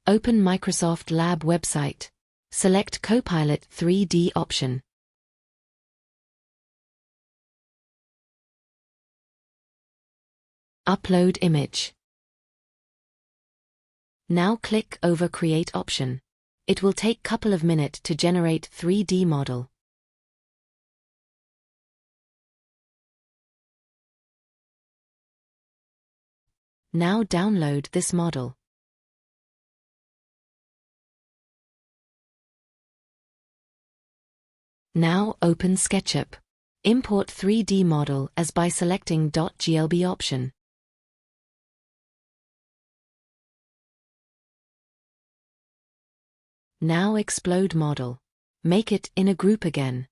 Open Microsoft Lab website. Select COPILOT 3D option. Upload image. Now click over Create option. It will take couple of minutes to generate 3D model. Now download this model. Now open Sketchup. Import 3D model as by selecting .glb option. Now explode model. Make it in a group again.